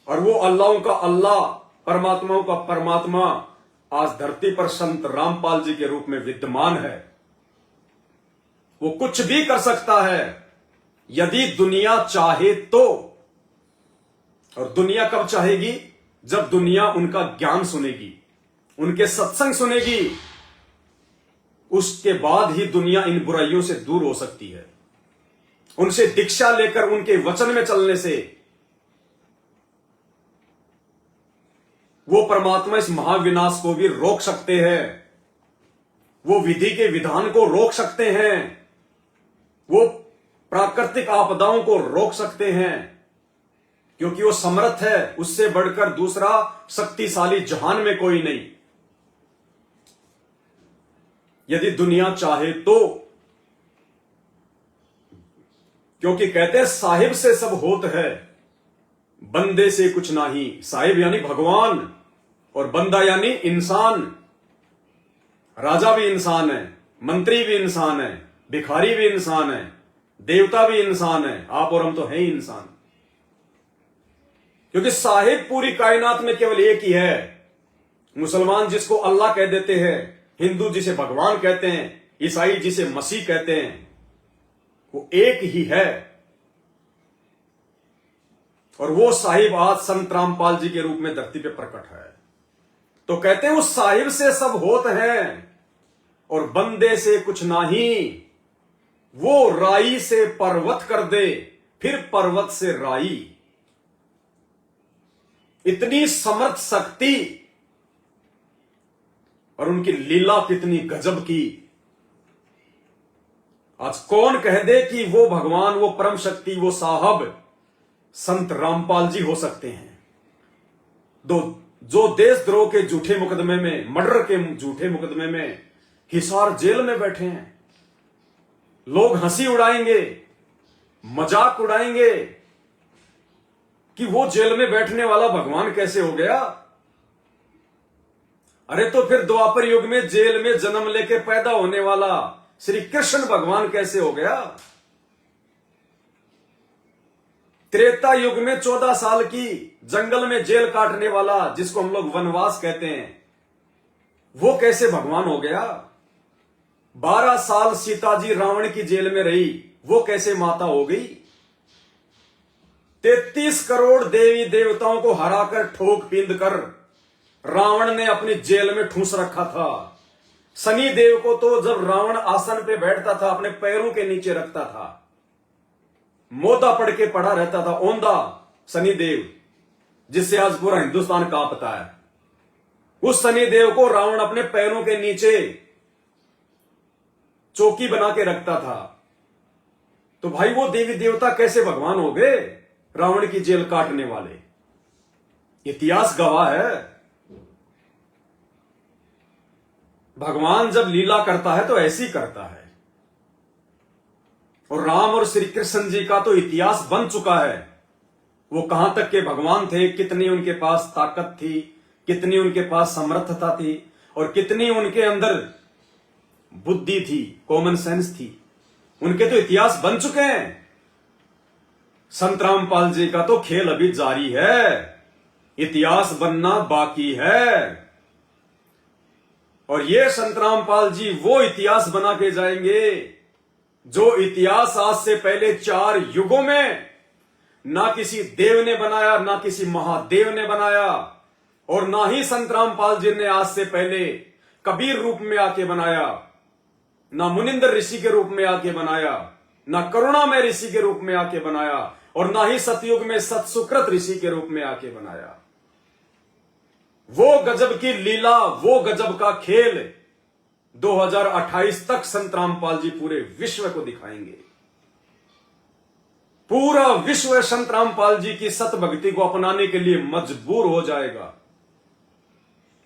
और वो अल्लाहों का अल्लाह, परमात्माओं का परमात्मा आज धरती पर संत रामपाल जी के रूप में विद्यमान है। वो कुछ भी कर सकता है यदि दुनिया चाहे तो। और दुनिया कब चाहेगी? जब दुनिया उनका ज्ञान सुनेगी, उनके सत्संग सुनेगी, उसके बाद ही दुनिया इन बुराइयों से दूर हो सकती है। उनसे दीक्षा लेकर उनके वचन में चलने से वो परमात्मा इस महाविनाश को भी रोक सकते हैं। वो विधि के विधान को रोक सकते हैं। वो प्राकृतिक आपदाओं को रोक सकते हैं, क्योंकि वो समर्थ है। उससे बढ़कर दूसरा शक्तिशाली जहान में कोई नहीं, यदि दुनिया चाहे तो। क्योंकि कहते हैं साहिब से सब होत है, बंदे से कुछ नहीं। साहिब यानी भगवान और बंदा यानी इंसान। राजा भी इंसान है, मंत्री भी इंसान है, भिखारी भी इंसान है, देवता भी इंसान है। आप और हम तो हैं ही इंसान। क्योंकि साहिब पूरी कायनात में केवल एक ही है। मुसलमान जिसको अल्लाह कह देते हैं, हिंदू जिसे भगवान कहते हैं, ईसाई जिसे मसीह कहते हैं, वो एक ही है। और वो साहिब आज संत रामपाल जी के रूप में धरती पे प्रकट है। तो कहते हैं उस साहिब से सब होत है और बंदे से कुछ नहीं। वो राई से पर्वत कर दे, फिर पर्वत से राई। इतनी समर्थ शक्ति और उनकी लीला कितनी गजब की। आज कौन कह दे कि वो भगवान, वो परम शक्ति, वो साहब संत रामपाल जी हो सकते हैं। जो देशद्रोह के झूठे मुकदमे में, मर्डर के झूठे मुकदमे में हिसार जेल में बैठे हैं। लोग हंसी उड़ाएंगे, मजाक उड़ाएंगे कि वो जेल में बैठने वाला भगवान कैसे हो गया। अरे तो फिर द्वापर युग में जेल में जन्म लेके पैदा होने वाला श्री कृष्ण भगवान कैसे हो गया। त्रेता युग में 14 साल की जंगल में जेल काटने वाला, जिसको हम लोग वनवास कहते हैं, वो कैसे भगवान हो गया। 12 साल सीता जी रावण की जेल में रही, वो कैसे माता हो गई। 33 करोड़ देवी देवताओं को हराकर, ठोक पींद कर रावण ने अपनी जेल में ठूंस रखा था। शनि देव को तो जब रावण आसन पे बैठता था अपने पैरों के नीचे रखता था, मोदा पड़ के पड़ा रहता था, ओंदा शनि देव, जिससे आज पूरा हिंदुस्तान कांपता है। उस शनि देव को रावण अपने पैरों के नीचे चौकी बना के रखता था। तो भाई वो देवी देवता कैसे भगवान हो गए, रावण की जेल काटने वाले। इतिहास गवाह है। भगवान जब लीला करता है तो ऐसी करता है। और राम और श्री कृष्ण जी का तो इतिहास बन चुका है। वो कहां तक के भगवान थे, कितनी उनके पास ताकत थी, कितनी उनके पास समर्थता थी, और कितनी उनके अंदर बुद्धि थी, कॉमन सेंस थी। उनके तो इतिहास बन चुके हैं। संत रामपाल जी का तो खेल अभी जारी है, इतिहास बनना बाकी है। और ये संत रामपाल जी वो इतिहास बना के जाएंगे जो इतिहास आज से पहले 4 युगों में ना किसी देव ने बनाया, ना किसी महादेव ने बनाया, और ना ही संत रामपाल जी ने आज से पहले कबीर रूप में आके बनाया, ना मुनिंदर ऋषि के रूप में आके बनाया, ना करुणामय ऋषि के रूप में आके बनाया, और ना ही सतयुग में सतसुकृत ऋषि के रूप में आके बनाया। वो गजब की लीला, वो गजब का खेल 2028 तक संत रामपाल जी पूरे विश्व को दिखाएंगे। पूरा विश्व संत रामपाल जी की सत भक्ति को अपनाने के लिए मजबूर हो जाएगा।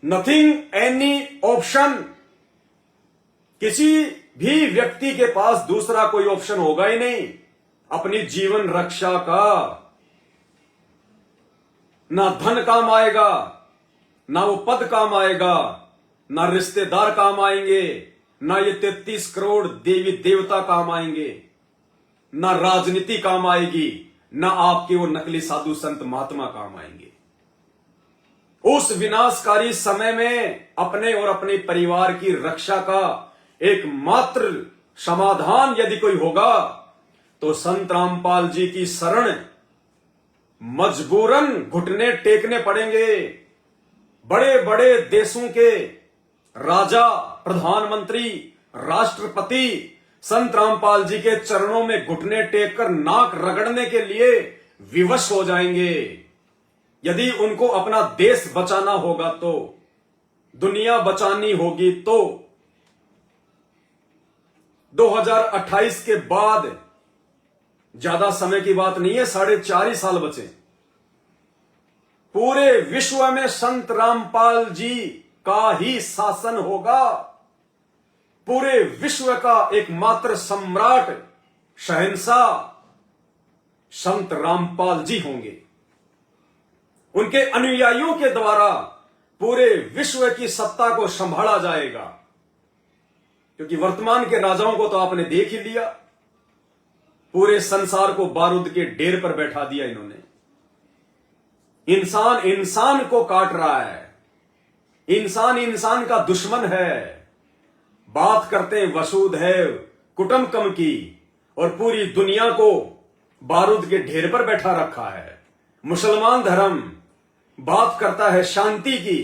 Nothing any option. किसी भी व्यक्ति के पास दूसरा कोई ऑप्शन होगा ही नहीं अपनी जीवन रक्षा का। ना धन काम आएगा, ना वो पद काम आएगा, ना रिश्तेदार काम आएंगे, ना ये 33 करोड़ देवी देवता काम आएंगे, ना राजनीति काम आएगी, ना आपके वो नकली साधु संत महात्मा काम आएंगे। उस विनाशकारी समय में अपने और अपने परिवार की रक्षा का एकमात्र समाधान यदि कोई होगा तो संत रामपाल जी की शरण मजबूरन घुटने टेकने पड़ेंगे। बड़े बड़े देशों के राजा, प्रधानमंत्री, राष्ट्रपति संत रामपाल जी के चरणों में घुटने टेककर नाक रगड़ने के लिए विवश हो जाएंगे। यदि उनको अपना देश बचाना होगा तो, दुनिया बचानी होगी तो 2028 के बाद, ज्यादा समय की बात नहीं है, 4.5 साल बचे, पूरे विश्व में संत रामपाल जी का ही शासन होगा। पूरे विश्व का एकमात्र सम्राट, शहंशाह संत रामपाल जी होंगे। उनके अनुयायियों के द्वारा पूरे विश्व की सत्ता को संभाला जाएगा। क्योंकि वर्तमान के राजाओं को तो आपने देख ही लिया, पूरे संसार को बारूद के ढेर पर बैठा दिया इन्होंने। इंसान इंसान को काट रहा है, इंसान इंसान का दुश्मन है। बात करते हैं वसुधैव कुटुंबकम की, और पूरी दुनिया को बारूद के ढेर पर बैठा रखा है। मुसलमान धर्म बात करता है शांति की,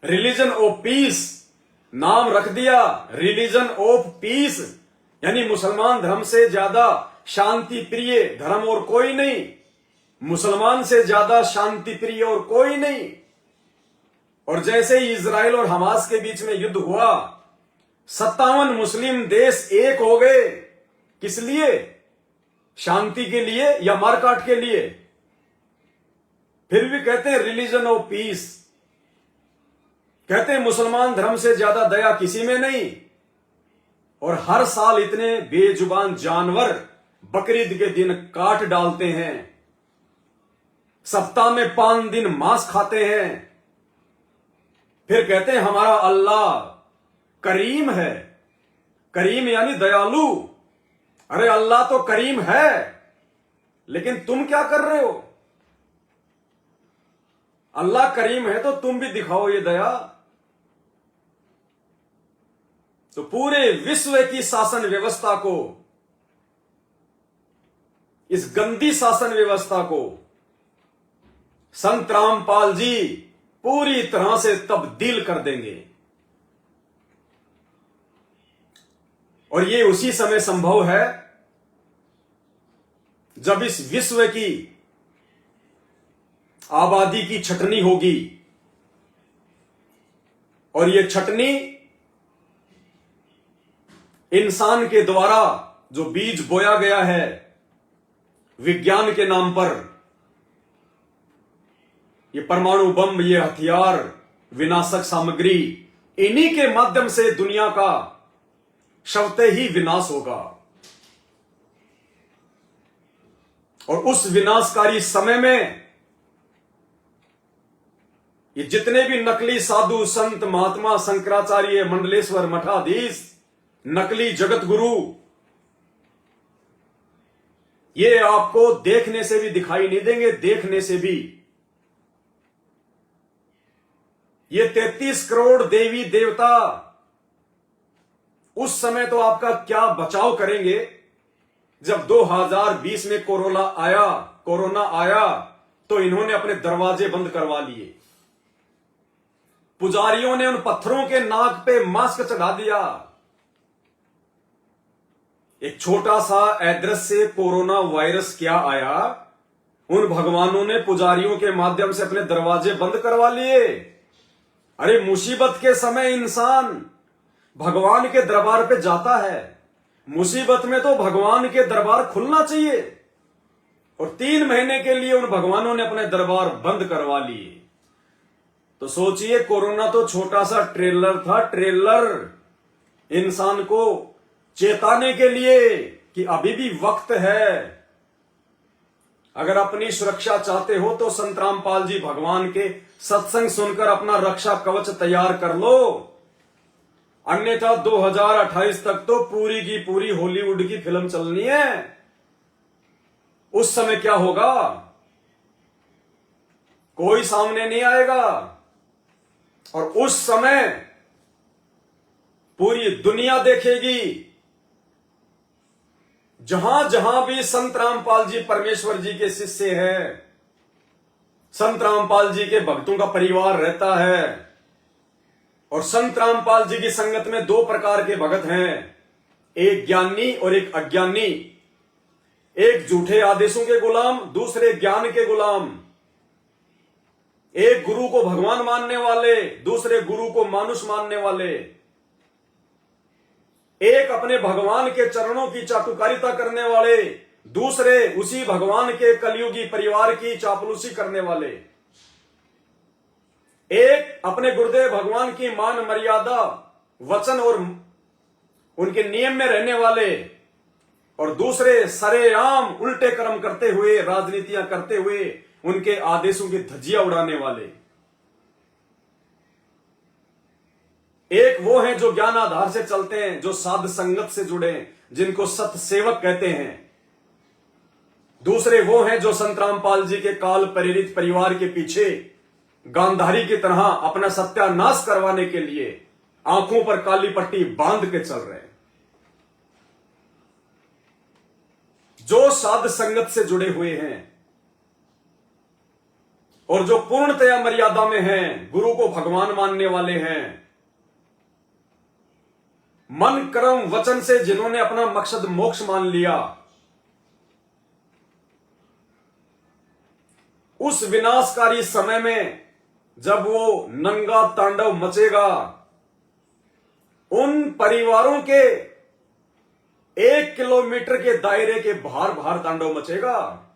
रिलीजन ऑफ पीस नाम रख दिया, रिलीजन ऑफ पीस, यानी मुसलमान धर्म से ज्यादा शांति प्रिय धर्म और कोई नहीं, मुसलमान से ज्यादा शांति प्रिय और कोई नहीं। और जैसे ही इजराइल और हमास के बीच में युद्ध हुआ, 57 मुस्लिम देश एक हो गए। किस लिए? शांति के लिए या मारकाट के लिए? फिर भी कहते हैं रिलीजन ऑफ पीस, कहते हैं मुसलमान धर्म से ज्यादा दया किसी में नहीं। और हर साल इतने बेजुबान जानवर बकरीद के दिन काट डालते हैं, सप्ताह में 5 दिन मांस खाते हैं। फिर कहते हैं हमारा अल्लाह करीम है। करीम यानी दयालु। अरे अल्लाह तो करीम है, लेकिन तुम क्या कर रहे हो? अल्लाह करीम है तो तुम भी दिखाओ ये दया। तो पूरे विश्व की शासन व्यवस्था को, इस गंदी शासन व्यवस्था को संत रामपाल जी पूरी तरह से तब्दील कर देंगे। और ये उसी समय संभव है जब इस विश्व की आबादी की छटनी होगी। और ये छटनी इंसान के द्वारा जो बीज बोया गया है विज्ञान के नाम पर, ये परमाणु बम, ये हथियार, विनाशक सामग्री, इन्हीं के माध्यम से दुनिया का शवते ही विनाश होगा। और उस विनाशकारी समय में ये जितने भी नकली साधु संत महात्मा, शंकराचार्य, मंडलेश्वर, मठाधीश, नकली जगत गुरु, ये आपको देखने से भी दिखाई नहीं देंगे। देखने से भी ये 33 करोड़ देवी देवता उस समय तो आपका क्या बचाव करेंगे जब 2020 में कोरोना आया तो इन्होंने अपने दरवाजे बंद करवा लिए। पुजारियों ने उन पत्थरों के नाक पे मास्क चढ़ा दिया। एक छोटा सा अदृश्य कोरोना वायरस क्या आया, उन भगवानों ने पुजारियों के माध्यम से अपने दरवाजे बंद करवा लिए। अरे मुसीबत के समय इंसान भगवान के दरबार पे जाता है, मुसीबत में तो भगवान के दरबार खुलना चाहिए। और 3 महीने के लिए उन भगवानों ने अपने दरबार बंद करवा लिए। तो सोचिए, कोरोना तो छोटा सा ट्रेलर था, ट्रेलर इंसान को चेताने के लिए कि अभी भी वक्त है। अगर अपनी सुरक्षा चाहते हो तो संत रामपाल जी भगवान के सत्संग सुनकर अपना रक्षा कवच तैयार कर लो, अन्यथा 2028 तक तो पूरी की पूरी हॉलीवुड की फिल्म चलनी है। उस समय क्या होगा? कोई सामने नहीं आएगा। और उस समय पूरी दुनिया देखेगी। जहां जहां भी संत रामपाल जी परमेश्वर जी के शिष्य हैं, संत रामपाल जी के भक्तों का परिवार रहता है। और संत रामपाल जी की संगत में दो प्रकार के भगत हैं, एक ज्ञानी और एक अज्ञानी। एक झूठे आदेशों के गुलाम, दूसरे ज्ञान के गुलाम। एक गुरु को भगवान मानने वाले, दूसरे गुरु को मानुष मानने वाले। एक अपने भगवान के चरणों की चाटुकारिता करने वाले, दूसरे उसी भगवान के कलयुगी परिवार की चापलूसी करने वाले। एक अपने गुरुदेव भगवान की मान मर्यादा, वचन और उनके नियम में रहने वाले, और दूसरे सरेआम उल्टे कर्म करते हुए, राजनीतियां करते हुए, उनके आदेशों की धज्जियां उड़ाने वाले। एक वो हैं जो ज्ञान आधार से चलते हैं, जो साध संगत से जुड़े हैं, जिनको सत सेवक कहते हैं। दूसरे वो हैं जो संत रामपाल जी के काल प्रेरित परिवार के पीछे गांधारी की तरह अपना सत्यानाश करवाने के लिए आंखों पर काली पट्टी बांध के चल रहे हैं। जो साध संगत से जुड़े हुए हैं और जो पूर्णतया मर्यादा में हैं, गुरु को भगवान मानने वाले हैं, मन कर्म वचन से जिन्होंने अपना मकसद मोक्ष मान लिया, उस विनाशकारी समय में जब वो नंगा तांडव मचेगा, उन परिवारों के 1 किलोमीटर के दायरे के बाहर बाहर तांडव मचेगा।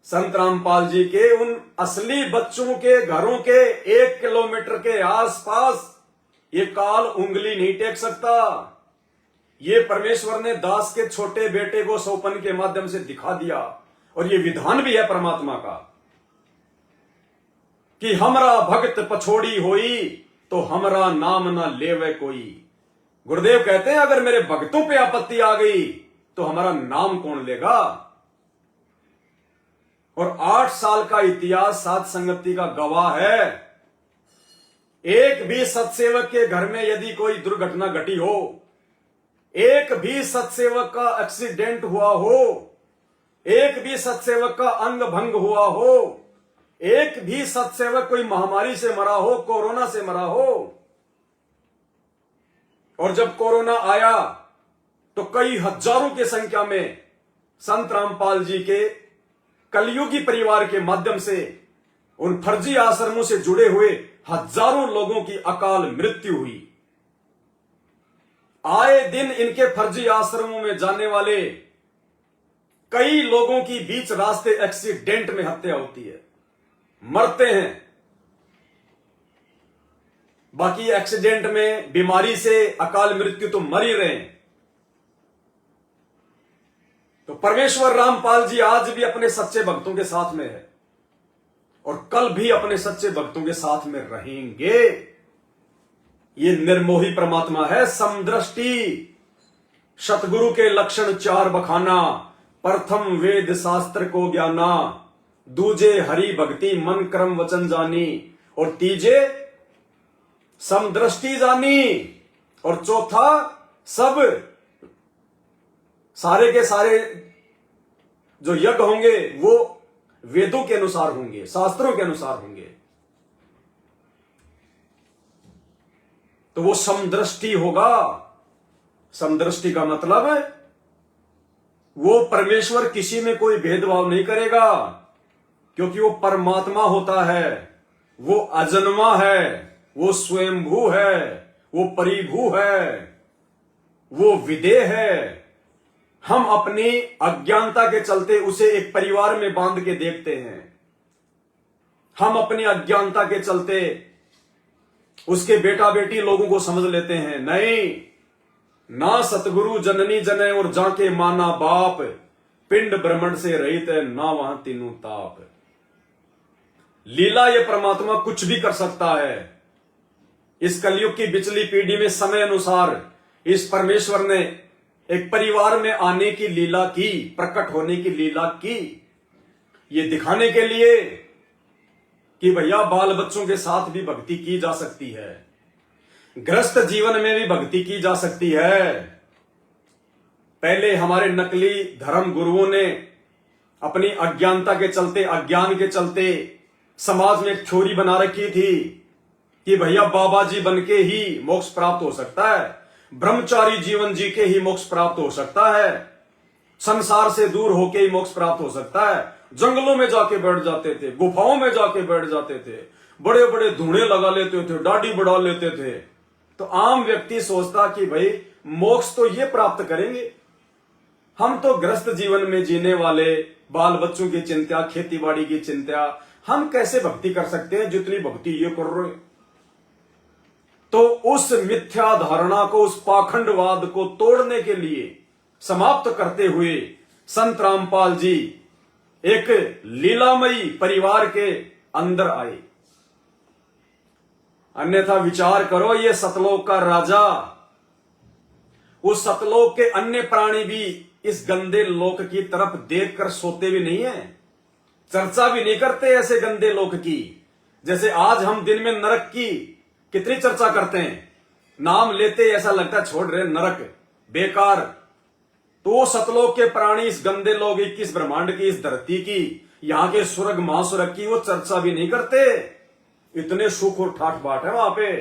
संत रामपाल जी के उन असली बच्चों के घरों के 1 किलोमीटर के आसपास ये काल उंगली नहीं टेक सकता। ये परमेश्वर ने दास के छोटे बेटे को सोपन के माध्यम से दिखा दिया, और ये विधान भी है परमात्मा का कि हमरा भक्त पछोड़ी होई तो हमरा नाम ना लेवे कोई। गुरुदेव कहते हैं अगर मेरे भक्तों पे आपत्ति आ गई तो हमारा नाम कौन लेगा। और 8 साल का इतिहास साध संगति का गवाह है। एक भी सत्सेवक के घर में यदि कोई दुर्घटना घटी हो, एक भी सत्सेवक का एक्सीडेंट हुआ हो, एक भी सत्सेवक का अंग भंग हुआ हो, एक भी सत्सेवक कोई महामारी से मरा हो, कोरोना से मरा हो, और जब कोरोना आया तो कई हजारों की संख्या में संत रामपाल जी के कलयुगी परिवार के माध्यम से उन फर्जी आश्रमों से जुड़े हुए हजारों लोगों की अकाल मृत्यु हुई। आए दिन इनके फर्जी आश्रमों में जाने वाले कई लोगों की बीच रास्ते एक्सीडेंट में हत्या होती है, मरते हैं। बाकी एक्सीडेंट में, बीमारी से, अकाल मृत्यु तो मर ही रहे हैं। तो परमेश्वर रामपाल जी आज भी अपने सच्चे भक्तों के साथ में है और कल भी अपने सच्चे भक्तों के साथ में रहेंगे। ये निर्मोही परमात्मा है। समदृष्टि, सतगुरु के लक्षण 4 बखाना। प्रथम वेद शास्त्र को ज्ञाना, दूजे हरि भक्ति मन कर्म वचन जानी, और तीजे समदृष्टि जानी, और चौथा सब सारे के सारे जो यज्ञ होंगे वो वेदों के अनुसार होंगे, शास्त्रों के अनुसार होंगे। तो वो समदृष्टि होगा। समदृष्टि का मतलब है वो परमेश्वर किसी में कोई भेदभाव नहीं करेगा, क्योंकि वो परमात्मा होता है, वो अजन्मा है, वो स्वयंभू है, वो परिभू है, वो विदेह है। हम अपनी अज्ञानता के चलते उसे एक परिवार में बांध के देखते हैं। हम अपनी अज्ञानता के चलते उसके बेटा बेटी लोगों को समझ लेते हैं। नहीं, ना सतगुरु जननी जने और जाके माना बाप, पिंड ब्रह्मंड से रहित है ना वहां तीनों ताप। लीला ये परमात्मा कुछ भी कर सकता है। इस कलयुग की बिचली पीढ़ी में समय अनुसार इस परमेश्वर ने एक परिवार में आने की लीला की, प्रकट होने की लीला की, ये दिखाने के लिए कि भैया बाल बच्चों के साथ भी भक्ति की जा सकती है, गृहस्थ जीवन में भी भक्ति की जा सकती है। पहले हमारे नकली धर्म गुरुओं ने अपनी अज्ञानता के चलते, अज्ञान के चलते समाज में एक थ्योरी बना रखी थी कि भैया बाबा जी बन के ही मोक्ष प्राप्त हो सकता है, ब्रह्मचारी जीवन जी के ही मोक्ष प्राप्त हो सकता है, संसार से दूर होके ही मोक्ष प्राप्त हो सकता है। जंगलों में जाके बैठ जाते थे, गुफाओं में जाके बैठ जाते थे, बड़े बड़े धूणे लगा लेते थे, दाढ़ी बढ़ा लेते थे। तो आम व्यक्ति सोचता कि भाई मोक्ष तो ये प्राप्त करेंगे, हम तो गृहस्थ जीवन में जीने वाले, बाल बच्चों की चिंता, खेती बाड़ी की चिंता, हम कैसे भक्ति कर सकते हैं जितनी भक्ति ये कर रहे। तो उस मिथ्या धारणा को, उस पाखंडवाद को तोड़ने के लिए, समाप्त करते हुए संत रामपाल जी एक लीलामयी परिवार के अंदर आए। अन्यथा विचार करो, ये सतलोक का राजा, उस सतलोक के अन्य प्राणी भी इस गंदे लोक की तरफ देखकर सोते भी नहीं है, चर्चा भी नहीं करते ऐसे गंदे लोक की। जैसे आज हम दिन में नरक की कितनी चर्चा करते हैं, नाम लेते ऐसा लगता है छोड़ रहे नरक बेकार। तो सतलोक के प्राणी, इस गंदे लोग, 21 ब्रह्मांड की, इस धरती की, यहां के स्वर्ग महास्वर्ग की वो चर्चा भी नहीं करते, इतने सुख और ठाठ बाट है वहां पे।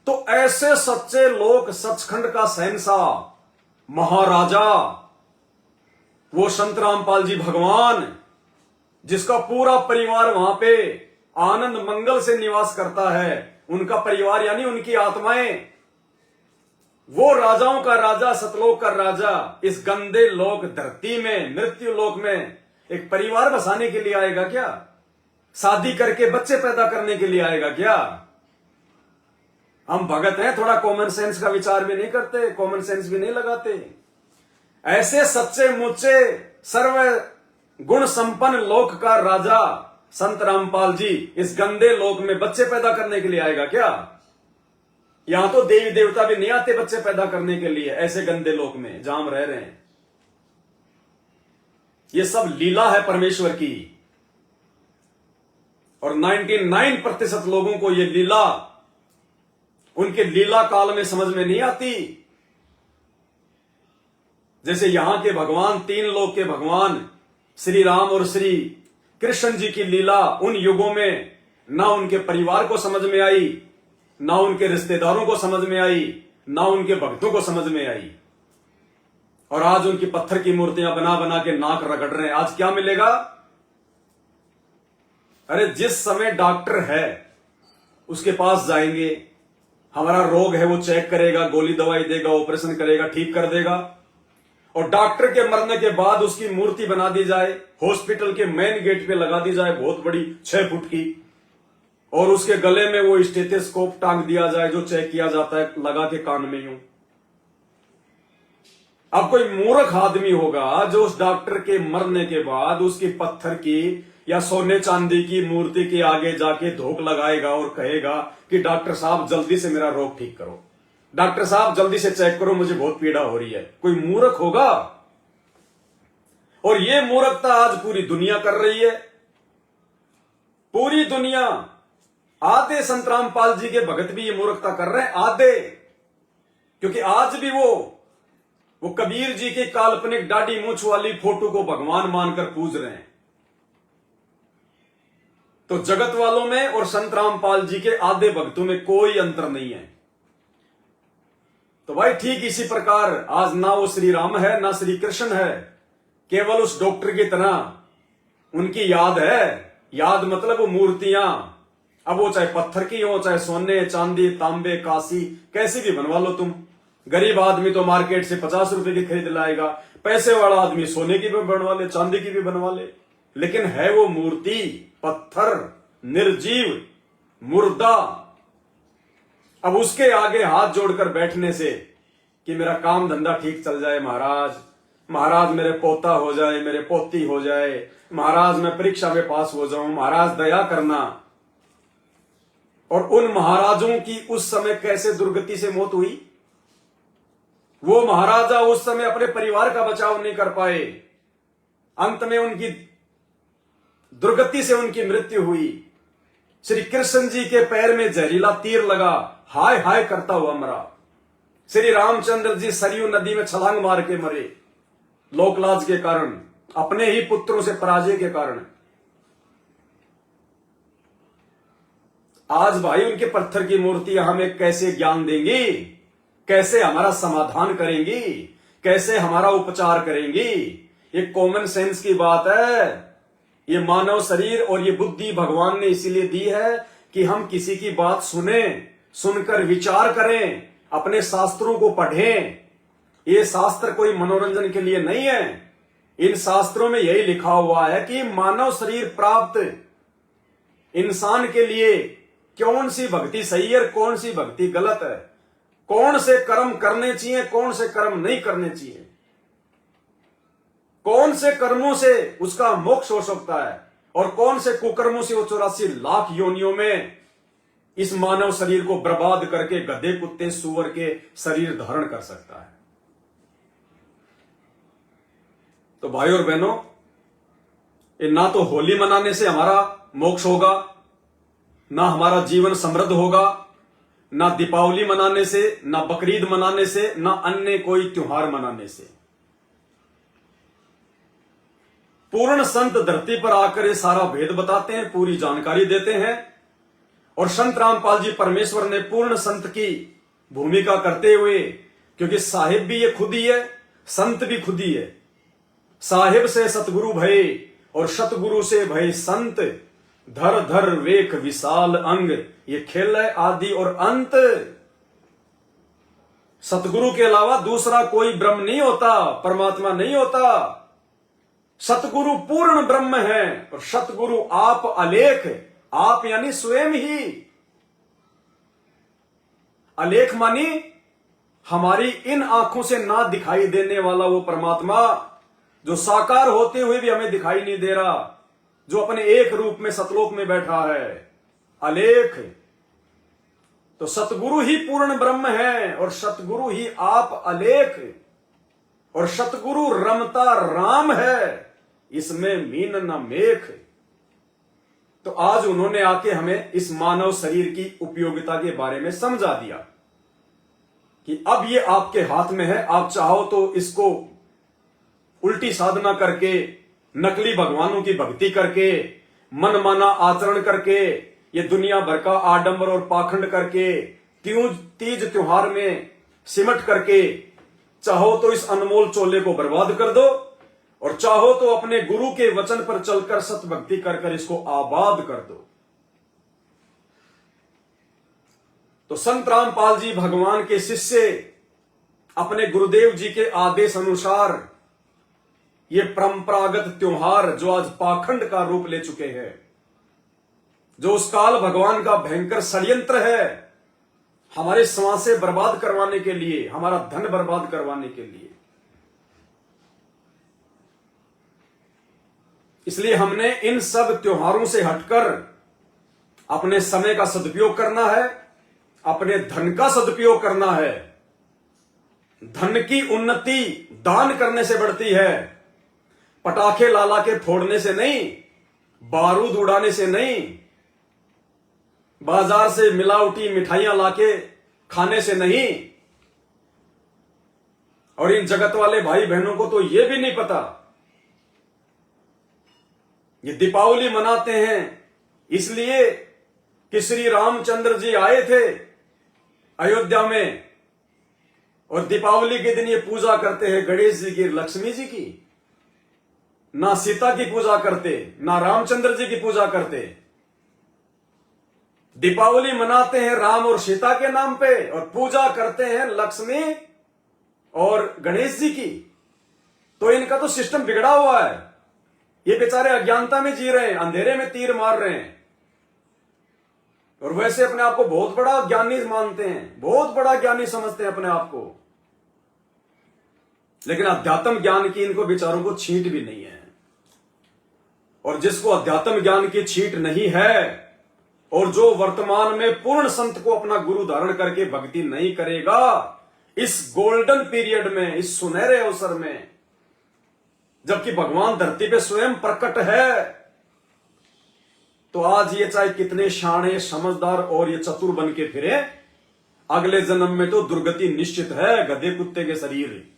तो ऐसे सच्चे लोग, सचखंड का शहंशाह, महाराजा, वो संत रामपाल जी भगवान, जिसका पूरा परिवार वहां पे आनंद मंगल से निवास करता है, उनका परिवार यानी उनकी आत्माएं, वो राजाओं का राजा, सतलोक का राजा, इस गंदे लोक धरती में, मृत्यु लोक में एक परिवार बसाने के लिए आएगा क्या? शादी करके बच्चे पैदा करने के लिए आएगा क्या? हम भगत हैं, थोड़ा कॉमन सेंस का विचार भी नहीं करते, कॉमन सेंस भी नहीं लगाते। ऐसे सच्चे मुच्चे सर्व गुण संपन्न लोक का राजा संत रामपाल जी इस गंदे लोक में बच्चे पैदा करने के लिए आएगा क्या? यहां तो देवी देवता भी नहीं आते बच्चे पैदा करने के लिए, ऐसे गंदे लोक में जहां हम रह रहे हैं। ये सब लीला है परमेश्वर की, और 99% लोगों को ये लीला, उनके लीला काल में समझ में नहीं आती। जैसे यहां के भगवान, 3 लोक के भगवान श्री राम और श्री कृष्ण जी की लीला उन युगों में ना उनके परिवार को समझ में आई, ना उनके रिश्तेदारों को समझ में आई, ना उनके भक्तों को समझ में आई। और आज उनकी पत्थर की मूर्तियां बना बना के नाक रगड़ रहे हैं। आज क्या मिलेगा? अरे जिस समय डॉक्टर है उसके पास जाएंगे, हमारा रोग है वो चेक करेगा, गोली दवाई देगा, ऑपरेशन करेगा, ठीक कर देगा, और डॉक्टर के मरने के बाद उसकी मूर्ति बना दी जाए, हॉस्पिटल के मेन गेट पे लगा दी जाए, बहुत बड़ी 6 फुट की, और उसके गले में वो स्टेथोस्कोप टांग दिया जाए जो चेक किया जाता है लगा के कान में यूं। अब कोई मूर्ख आदमी होगा जो उस डॉक्टर के मरने के बाद उसकी पत्थर की या सोने चांदी की मूर्ति के आगे जाके धोख लगाएगा और कहेगा कि डॉक्टर साहब जल्दी से मेरा रोग ठीक करो, डॉक्टर साहब जल्दी से चेक करो, मुझे बहुत पीड़ा हो रही है। कोई मूर्ख होगा? और ये मूर्खता आज पूरी दुनिया कर रही है, पूरी दुनिया। आधे संत रामपाल जी के भगत भी ये मूर्खता कर रहे हैं, आधे, क्योंकि आज भी वो कबीर जी की काल्पनिक दाढ़ी मूंछ वाली फोटो को भगवान मानकर पूज रहे हैं। तो जगत वालों में और संत रामपाल जी के आधे भक्तों में कोई अंतर नहीं है। तो भाई ठीक इसी प्रकार आज ना वो श्री राम है ना श्री कृष्ण है, केवल उस डॉक्टर की तरह उनकी याद है। याद मतलब वो मूर्तियां, अब वो चाहे पत्थर की हो, चाहे सोने चांदी तांबे कांसी कैसी भी बनवा लो तुम। गरीब आदमी तो मार्केट से 50 रुपए की खरीद लाएगा, पैसे वाला आदमी सोने की भी बनवा ले, चांदी की भी बनवा ले, लेकिन है वो मूर्ति पत्थर, निर्जीव, मुर्दा। अब उसके आगे हाथ जोड़कर बैठने से कि मेरा काम धंधा ठीक चल जाए महाराज, महाराज मेरे पोता हो जाए, मेरे पोती हो जाए, महाराज मैं परीक्षा में पास हो जाऊं, महाराज दया करना। और उन महाराजों की उस समय कैसे दुर्गति से मौत हुई वो महाराजा उस समय अपने परिवार का बचाव नहीं कर पाए, अंत में उनकी दुर्गति से उनकी मृत्यु हुई। श्री कृष्ण जी के पैर में जहरीला तीर लगा, हाय हाय करता हुआ मरा। श्री रामचंद्र जी सरयू नदी में छलांग मार के मरे, लोकलाज के कारण, अपने ही पुत्रों से पराजय के कारण। आज भाई उनके पत्थर की मूर्तियां हमें कैसे ज्ञान देंगी, कैसे हमारा समाधान करेंगी, कैसे हमारा उपचार करेंगी? ये कॉमन सेंस की बात है। ये मानव शरीर और ये बुद्धि भगवान ने इसीलिए दी है कि हम किसी की बात सुने, सुनकर विचार करें, अपने शास्त्रों को पढ़ें। ये शास्त्र कोई मनोरंजन के लिए नहीं है। इन शास्त्रों में यही लिखा हुआ है कि मानव शरीर प्राप्त इंसान के लिए कौन सी भक्ति सही है, कौन सी भक्ति गलत है, कौन से कर्म करने चाहिए, कौन से कर्म नहीं करने चाहिए, कौन से कर्मों से उसका मोक्ष हो सकता है और कौन से कुकर्मों से वो 84 लाख योनियों में इस मानव शरीर को बर्बाद करके गधे, कुत्ते, सूअर के शरीर धारण कर सकता है। तो भाई और बहनों, ये ना तो होली मनाने से हमारा मोक्ष होगा, ना हमारा जीवन समृद्ध होगा, ना दीपावली मनाने से, ना बकरीद मनाने से, ना अन्य कोई त्योहार मनाने से। पूर्ण संत धरती पर आकर ये सारा भेद बताते हैं, पूरी जानकारी देते हैं। और संत रामपाल जी परमेश्वर ने पूर्ण संत की भूमिका करते हुए, क्योंकि साहिब भी ये खुद ही है, संत भी खुद ही है। साहिब से सतगुरु भय और सतगुरु से भय संत, धर धर वेख विशाल अंग, ये खेल है आदि और अंत। सतगुरु के अलावा दूसरा कोई ब्रह्म नहीं होता, परमात्मा नहीं होता। सतगुरु पूर्ण ब्रह्म है और सतगुरु आप अलेख, आप यानी स्वयं ही। अलेख मानी हमारी इन आंखों से ना दिखाई देने वाला वो परमात्मा, जो साकार होते हुए भी हमें दिखाई नहीं दे रहा, जो अपने एक रूप में सतलोक में बैठा है, अलेख। तो सतगुरु ही पूर्ण ब्रह्म है और सतगुरु ही आप अलेख, और सतगुरु रमता राम है, इसमें मीन न मेख। तो आज उन्होंने आके हमें इस मानव शरीर की उपयोगिता के बारे में समझा दिया कि अब ये आपके हाथ में है। आप चाहो तो इसको उल्टी साधना करके, नकली भगवानों की भक्ति करके, मनमाना आचरण करके, ये दुनिया भर का आडंबर और पाखंड करके, तीज त्योहार में सिमट करके, चाहो तो इस अनमोल चोले को बर्बाद कर दो और चाहो तो अपने गुरु के वचन पर चलकर सत भक्ति कर कर इसको आबाद कर दो। तो संत रामपाल जी भगवान के शिष्य अपने गुरुदेव जी के आदेश अनुसार ये परंपरागत त्योहार जो आज पाखंड का रूप ले चुके हैं, जो उस काल भगवान का भयंकर षड्यंत्र है हमारे समाज से बर्बाद करवाने के लिए, हमारा धन बर्बाद करवाने के लिए, इसलिए हमने इन सब त्योहारों से हटकर अपने समय का सदुपयोग करना है, अपने धन का सदुपयोग करना है। धन की उन्नति दान करने से बढ़ती है, पटाखे लाला के फोड़ने से नहीं, बारूद उड़ाने से नहीं, बाजार से मिलावटी मिठाइयां लाके खाने से नहीं। और इन जगत वाले भाई बहनों को तो यह भी नहीं पता, ये दीपावली मनाते हैं इसलिए कि श्री रामचंद्र जी आए थे अयोध्या में, और दीपावली के दिन ये पूजा करते हैं गणेश जी की, लक्ष्मी जी की। ना सीता की पूजा करते, ना रामचंद्र जी की पूजा करते। दीपावली मनाते हैं राम और सीता के नाम पे और पूजा करते हैं लक्ष्मी और गणेश जी की। तो इनका तो सिस्टम बिगड़ा हुआ है। ये बेचारे अज्ञानता में जी रहे हैं, अंधेरे में तीर मार रहे हैं, और वैसे अपने आप को बहुत बड़ा ज्ञानी मानते हैं, बहुत बड़ा ज्ञानी समझते हैं अपने आप को, लेकिन अध्यात्म ज्ञान की इनको बेचारों को छींट भी नहीं है। और जिसको अध्यात्म ज्ञान की छींट नहीं है और जो वर्तमान में पूर्ण संत को अपना गुरु धारण करके भक्ति नहीं करेगा, इस गोल्डन पीरियड में, इस सुनहरे अवसर में, जबकि भगवान धरती पे स्वयं प्रकट है, तो आज ये चाहे कितने शाणे, समझदार और ये चतुर बन के फिरे, अगले जन्म में तो दुर्गति निश्चित है, गधे कुत्ते के शरीर।